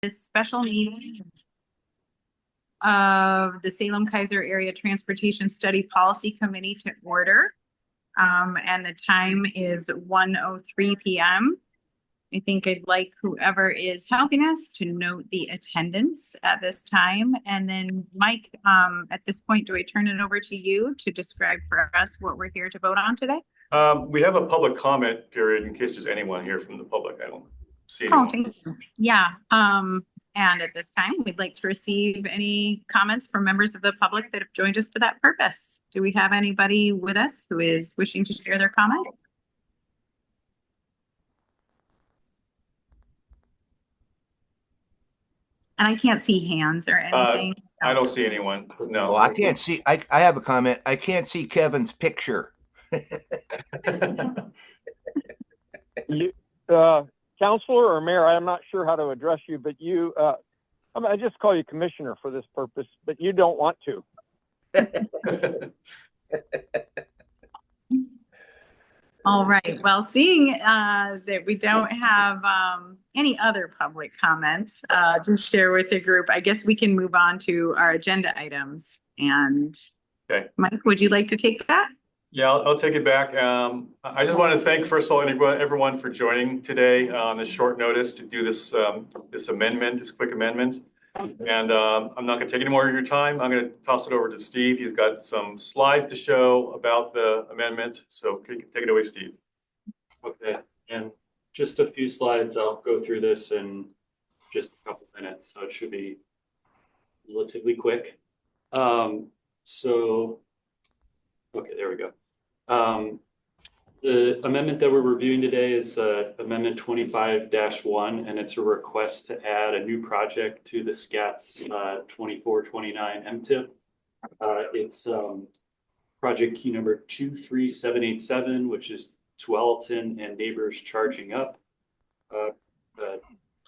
This special meeting of the Salem-Keizer Area Transportation Study Policy Committee to order. And the time is 1:03 p.m. I think I'd like whoever is helping us to note the attendance at this time. And then Mike, at this point, do I turn it over to you to describe for us what we're here to vote on today? We have a public comment period in case there's anyone here from the public. I don't see Oh, anyone. thank you. Yeah. And at this time, we'd like to receive any comments from members of the public that have joined us for that purpose. Do we have anybody with us who is wishing to share their comment? And I can't see hands or anything. I don't see anyone. No. Well, I can't see. I have a comment. I can't see Kevin's picture. You, counselor or mayor, I'm not sure how to address you, but you, I just call you commissioner for this purpose, but you don't want to. All right. Well, seeing that we don't have any other public comments to share with the group, I guess we can move on to our agenda items. And Okay. Mike, would you like to take that? Yeah, I'll take it back. I just want to thank, first of all, everyone for joining today on this short notice to do this this quick amendment. And I'm not going to take any more of your time. I'm going to toss it over to Steve. He's got some slides to show about the amendment. So take it away, Steve. Okay, and just a few slides. I'll go through this in just a couple minutes, so it should be relatively quick. Okay, there we go. The amendment that we're reviewing today is Amendment 25-1, and it's a request to add a new project to the SKATS 2429 MTIP. It's project key number 23787, which is Tualatin and neighbors charging up,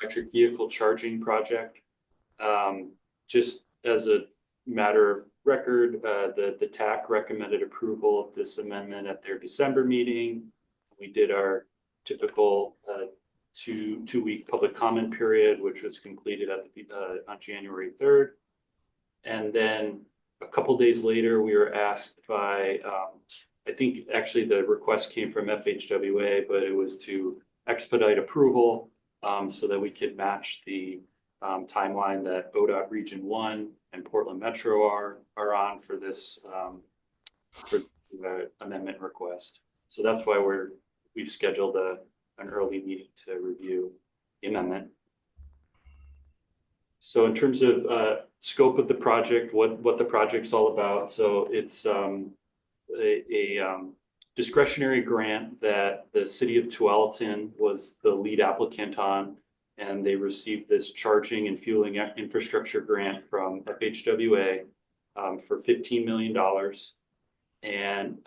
electric vehicle charging project. Just as a matter of record, the TAC recommended approval of this amendment at their December meeting. We did our typical two-week public comment period, which was completed at on January 3rd. And then a couple days later, we were asked by, I think actually the request came from FHWA, but it was to expedite approval so that we could match the timeline that ODOT Region 1 and Portland Metro are on for this for the amendment request. So that's why we've scheduled an early meeting to review the amendment. So in terms of scope of the project, what the project's all about. So it's a discretionary grant that the city of Tualatin was the lead applicant on, and they received this charging and fueling infrastructure grant from FHWA for $15 million. And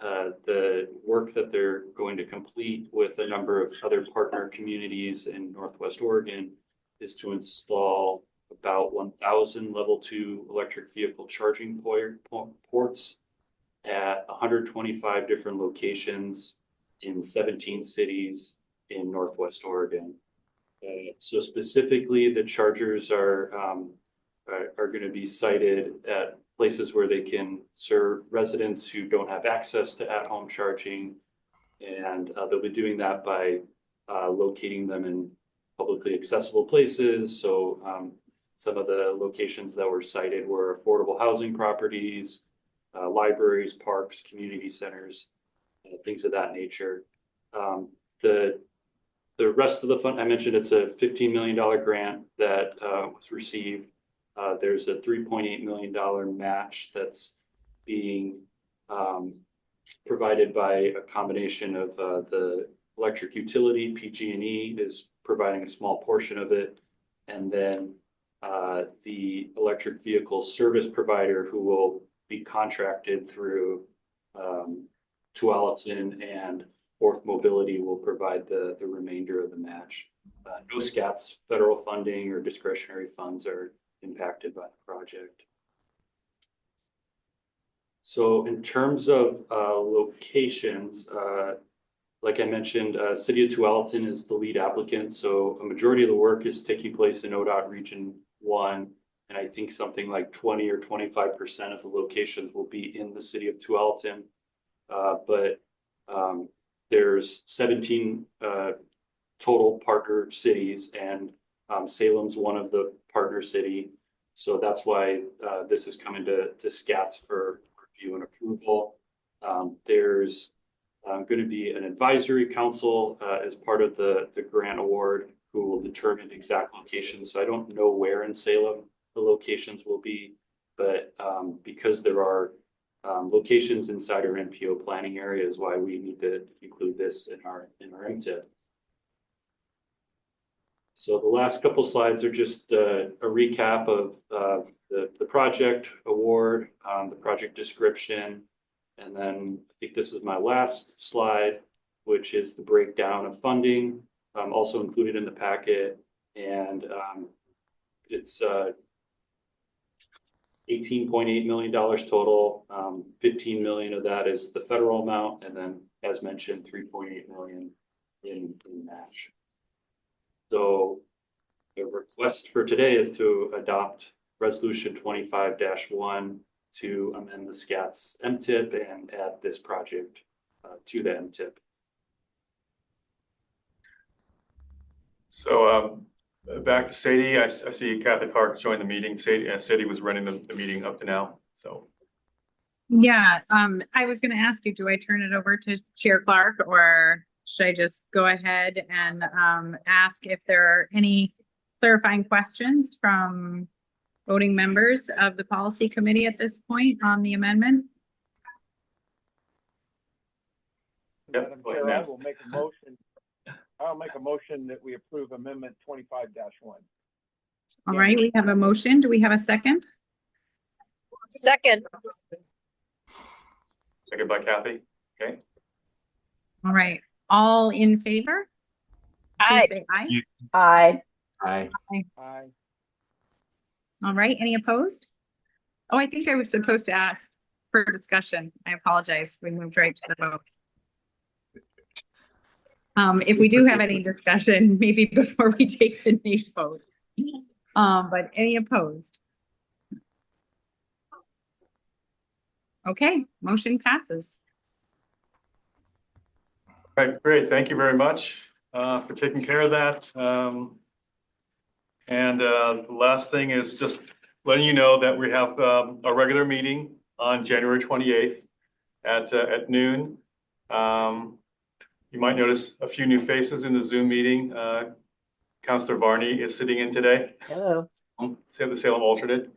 the work that they're going to complete with a number of other partner communities in Northwest Oregon is to install about 1,000 level 2 electric vehicle charging ports at 125 different locations in 17 cities in Northwest Oregon. So specifically, the chargers are going to be sited at places where they can serve residents who don't have access to at-home charging, and they'll be doing that by locating them in publicly accessible places. So some of the locations that were cited were affordable housing properties, libraries, parks, community centers, things of that nature. The rest of the fund, I mentioned it's a $15 million grant that was received. There's a $3.8 million match that's being provided by a combination of the electric utility, PG&E is providing a small portion of it, and then the electric vehicle service provider who will be contracted through Tualatin and Fourth Mobility will provide the remainder of the match. No SKATS federal funding or discretionary funds are impacted by the project. So in terms of locations, like I mentioned, City of Tualatin is the lead applicant, so a majority of the work is taking place in ODOT Region 1. And I think something like 20 or 25% of the locations will be in the City of Tualatin. But there's 17 total partner cities, and Salem's one of the partner city. So that's why this is coming to SKATS for review and approval. There's going to be an advisory council as part of the grant award who will determine exact locations. So I don't know where in Salem the locations will be, but because there are locations inside our NPO planning area is why we need to include this in our MTIP. So the last couple slides are just a recap of the project award, the project description, and then I think this is my last slide, which is the breakdown of funding, also included in the packet. And it's $18.8 million total. 15 million of that is the federal amount, and then, as mentioned, 3.8 million in match. So the request for today is to adopt Resolution 25-1 to amend the SKATS MTIP and add this project to the MTIP. So back to Sadie. I see Kathy Clark joined the meeting. Sadie was running the meeting up to now. So Yeah, I was going to ask you, do I turn it over to Chair Clark, or should I just go ahead and ask if there are any clarifying questions from voting members of the policy committee at this point on the amendment? Madam Chair, I will make a motion. I'll make a motion that we approve amendment 25-1. All right, we have a motion. Do we have a second? Second. second by Kathy. Okay. All right, all in favor? Aye. Please say aye. Aye. Aye. Aye. All right, any opposed? Oh, I think I was supposed to ask for discussion. I apologize. We moved right to the vote. If we do have any discussion, maybe before we take the nay vote. But any opposed? Okay, motion passes. All right, great. Thank you very much for taking care of that. The last thing is just letting you know that we have a regular meeting on January 28th at noon. You might notice a few new faces in the Zoom meeting. Councilor Varney is sitting in today. Hello. The Salem alternate.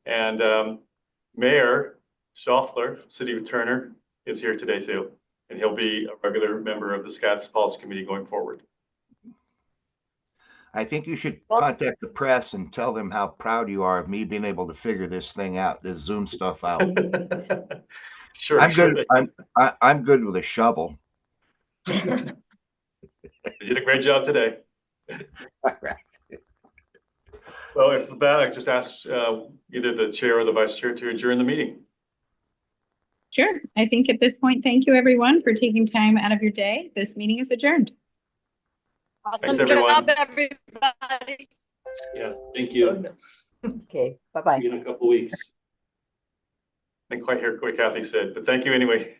And Mayor Schaffler, City of Turner, is here today too. And he'll be a regular member of the SKATS Policy Committee going forward. I think you should contact the press and tell them how proud you are of me being able to figure this thing out, this Zoom stuff out. Sure. I'm good. I'm good with a shovel. You did a great job today. All right. So if with that, I just ask either the chair or the vice chair to adjourn the meeting. Sure. I think at this point, thank you everyone for taking time out of your day. This meeting is adjourned. Awesome Thanks, everyone. job, everybody. Yeah, thank you. Okay, bye-bye. See you in a couple weeks. I didn't quite hear what Kathy said, but thank you anyway.